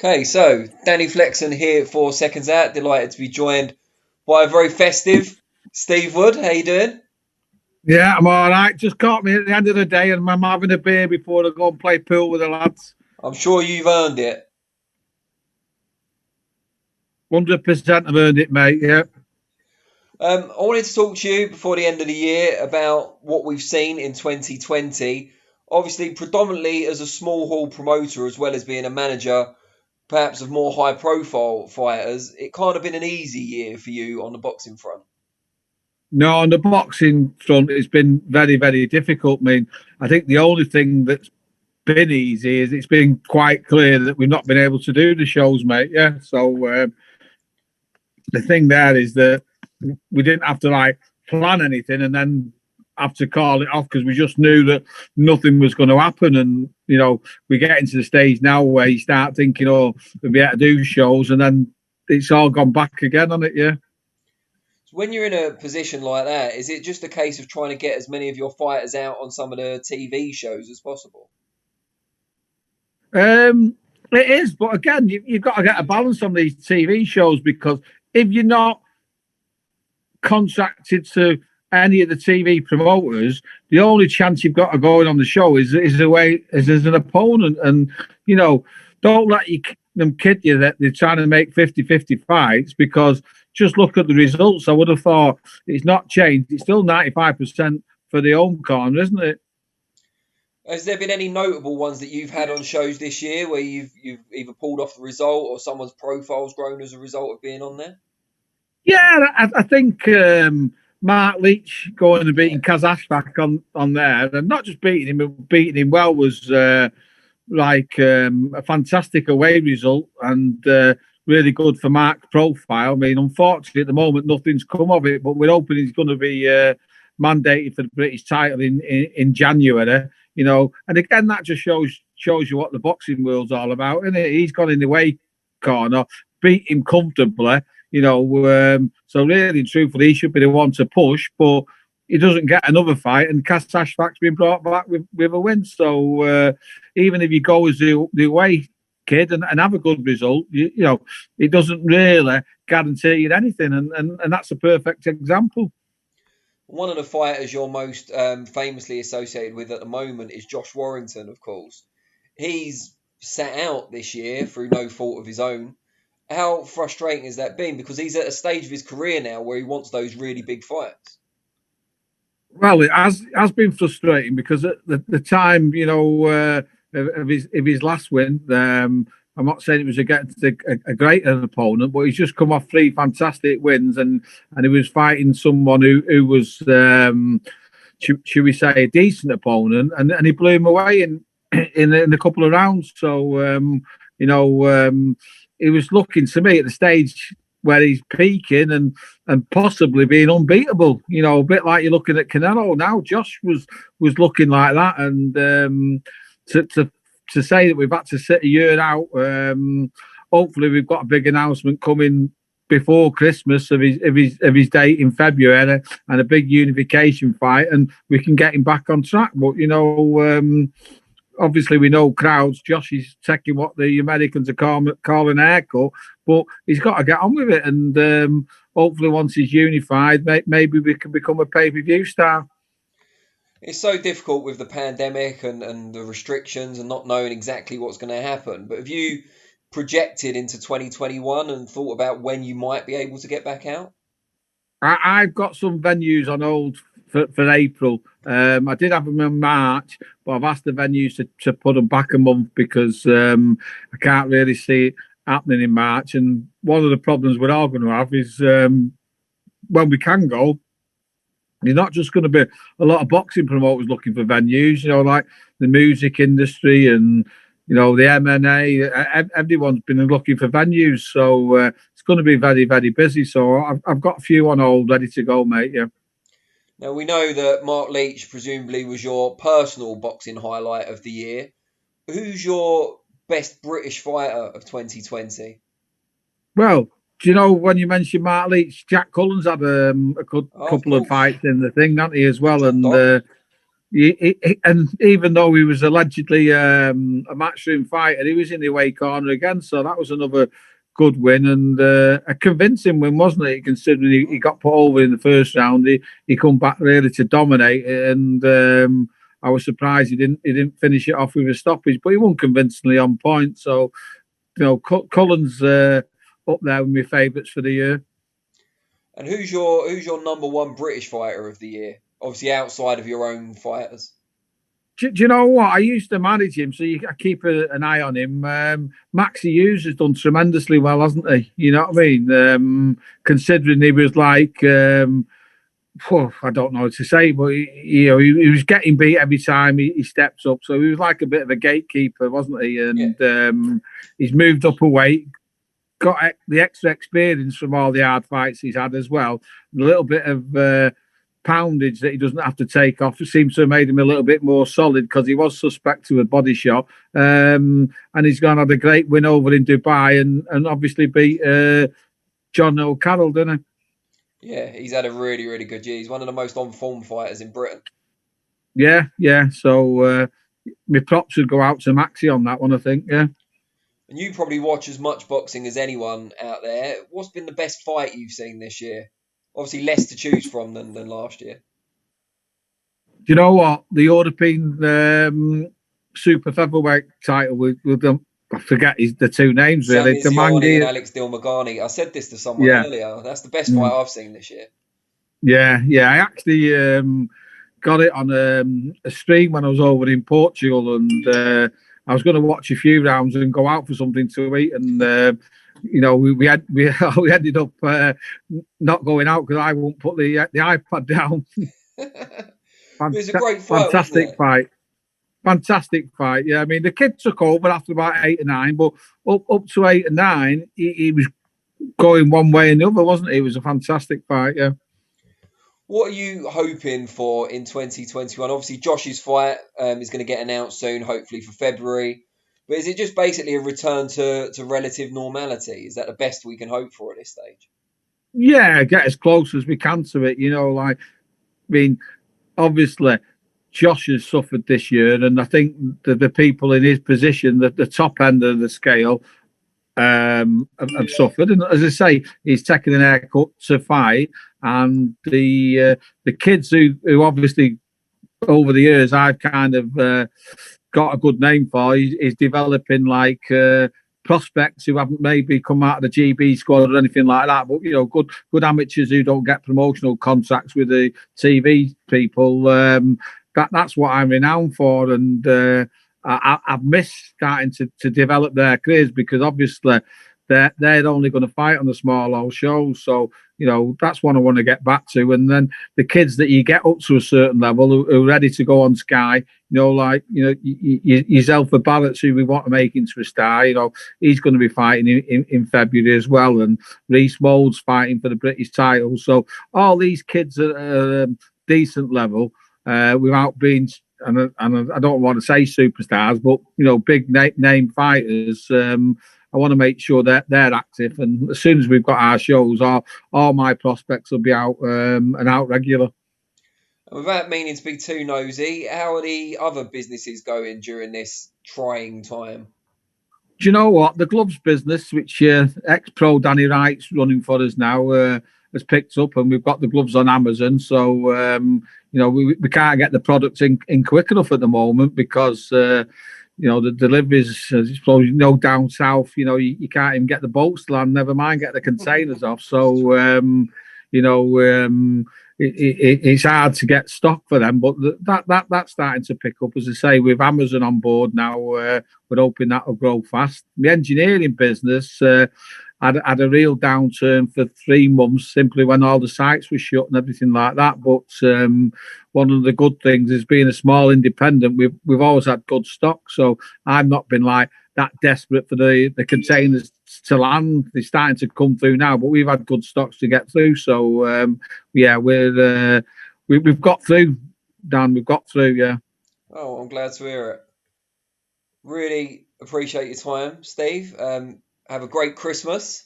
Okay, so Danny Flexen here for Seconds Out. Delighted to be joined by a very festive Steve Wood. How you doing? Yeah, I'm all right. Just caught me at the end of the day, and I'm having a beer before I go and play pool with the lads. I'm sure you've earned it. 100% I've earned it, mate. Yeah. I wanted to talk to you before the end of the year about what we've seen in 2020. Obviously, predominantly as a small hall promoter, as well as being a manager, perhaps of more high profile fighters, it can't have been an easy year for you on the boxing front. No, on the boxing front, it's been very, very difficult. I mean, I think the only thing that's been easy is it's been quite clear that we've not been able to do the shows, mate. Yeah. So the thing there is that we didn't have to plan anything and then have to call it off because we just knew that nothing was going to happen. And we get into the stage now where you start thinking, oh, we'll be able to do shows, and then it's all gone back again on it. Yeah. So when you're in a position like that, is it just a case of trying to get as many of your fighters out on some of the TV shows as possible? It is, but again, you've got to get a balance on these TV shows, because if you're not contracted to any of the TV promoters, the only chance you've got of going on the show is as an opponent. And don't let them kid you that they're trying to make 50-50 fights, because just look at the results. I would have thought it's not changed. It's still 95% for the home corner, isn't it? Has there been any notable ones that you've had on shows this year where you've either pulled off the result or someone's profile's grown as a result of being on there? Yeah, I think Mark Leach going and beating Kazashbak on there, and not just beating him, but beating him well, was a fantastic away result, and really good for Mark's profile. I mean, unfortunately, at the moment, nothing's come of it, but we're hoping he's going to be mandated for the British title in January. And again, that just shows you what the boxing world's all about, isn't it? He's gone in the away corner, beat him comfortably. So really and truthfully, he should be the one to push, but he doesn't get another fight, and Kasashbak's been brought back with a win. So even if you go as the away kid and have a good result, it doesn't really guarantee you anything, and that's a perfect example. One of the fighters you're most famously associated with at the moment is Josh Warrington, of course. He's sat out this year through no fault of his own. How frustrating has that been? Because he's at a stage of his career now where he wants those really big fights. Well, it has been frustrating, because at the time, of his last win, I'm not saying it was against a great opponent, but he's just come off 3 fantastic wins, and he was fighting someone who was, should we say, a decent opponent, and he blew him away in a couple of rounds. So he was looking to me at the stage where he's peaking and possibly being unbeatable. A bit like you're looking at Canelo now. Josh was looking like that, and to say that we've had to sit a year out. Hopefully, we've got a big announcement coming before Christmas of his date in February, and a big unification fight, and we can get him back on track. But obviously, we know crowds. Josh is taking what the Americans are calling a haircut, but he's got to get on with it. And hopefully, once he's unified, maybe we can become a pay-per-view star. It's so difficult with the pandemic and the restrictions and not knowing exactly what's going to happen. But have you projected into 2021 and thought about when you might be able to get back out? I've got some venues on hold for April. I did have them in March, but I've asked the venues to put them back a month, because I can't really see it happening in March. And one of the problems we're all going to have is when we can go, you're not just going to be a lot of boxing promoters looking for venues, like the music industry and, the MMA. Everyone's been looking for venues. So it's going to be very, very busy. So I've got a few on hold ready to go, mate. Yeah. Now, we know that Mark Leach presumably was your personal boxing highlight of the year. Who's your best British fighter of 2020? Well, do you know, when you mentioned Mark Leach, Jack Cullen's had a couple of fights in the thing, hasn't he, as well? And And even though he was allegedly a matchroom fighter, he was in the away corner again. So that was another good win and a convincing win, wasn't it? Considering he got put over in the first round, he come back really to dominate it, and I was surprised he didn't finish it off with a stoppage, but he won convincingly on point. So Cullen's up there with my favourites for the year. And who's your number one British fighter of the year? Obviously outside of your own fighters. Do you know what? I used to manage him, so I keep an eye on him. Maxi Hughes has done tremendously well, hasn't he? You know what I mean? Considering he was like, I don't know what to say, but he was getting beat every time he steps up. So he was like a bit of a gatekeeper, wasn't he? And he's moved up a weight, got the extra experience from all the hard fights he's had as well. A little bit of poundage that he doesn't have to take off. It seems to have made him a little bit more solid because he was suspect to a body shot. And he's gone had a great win over in Dubai and obviously beat John O'Carroll, didn't he? Yeah, he's had a really, really good year. He's one of the most on-form fighters in Britain. Yeah. So my props would go out to Maxi on that one, I think, yeah. And you probably watch as much boxing as anyone out there. What's been the best fight you've seen this year? Obviously less to choose from than last year. Do you know what? The European super featherweight title with them, I forget the two names really. Demangi and Alex Dilmagani. I said this to someone earlier. That's the best fight I've seen this year. Yeah. I actually got it on a stream when I was over in Portugal, and I was going to watch a few rounds and go out for something to eat, and we ended up not going out because I won't put the iPad down. It was a great fight. Fantastic fight. Yeah, I mean the kid took over after about 8 or 9, but up to 8 or 9, he was going one way and the other, wasn't he? It was a fantastic fight. Yeah. What are you hoping for in 2021? Obviously, Josh's fight is going to get announced soon, hopefully for February. But is it just basically a return to relative normality? Is that the best we can hope for at this stage? Yeah, get as close as we can to it. Obviously, Josh has suffered this year, and I think the people in his position, the top end of the scale, have suffered. And as I say, he's taken an haircut to fight, and the kids who obviously over the years I've kind of got a good name for, he's developing like prospects who haven't maybe come out of the GB squad or anything like that, but good amateurs who don't get promotional contracts with the TV people. That's what I'm renowned for, and I've missed starting to develop their careers because obviously they're only going to fight on the small old shows. So that's what I want to get back to. And then the kids that you get up to a certain level who are ready to go on Sky, yourself for Barrett, who we want to make into a star. He's going to be fighting in February as well, and Reece Mold's fighting for the British title. So all these kids are at a decent level without being. And I don't want to say superstars, but big name fighters. I want to make sure that they're active, and as soon as we've got our shows, all my prospects will be out and out regular. And without meaning to be too nosy, how are the other businesses going during this trying time? Do you know what? The gloves business, which ex-pro Danny Wright's running for us now, has picked up, and we've got the gloves on Amazon. So we can't get the products in quick enough at the moment because the deliveries, as probably down south, you can't even get the boats to land, never mind get the containers off. So it's hard to get stock for them, but that's starting to pick up. As I say, with Amazon on board now, we're hoping that will grow fast. The engineering business had a real downturn for 3 months simply when all the sites were shut and everything like that. But one of the good things is being a small independent, we've always had good stock. So I've not been like that desperate for the containers to land. They're starting to come through now, but we've had good stocks to get through. So we've got through, Dan. We've got through. Yeah. Oh, I'm glad to hear it. Really appreciate your time, Steve. Have a great Christmas.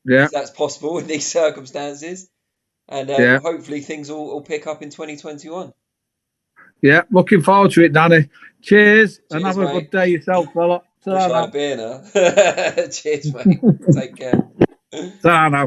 Yeah, if that's possible in these circumstances, and hopefully things will pick up in 2021. Yeah, looking forward to it, Danny. Cheers and have a mate. good day yourself, fella. Wish I had a beer now. Cheers, mate. Take care. Ta now.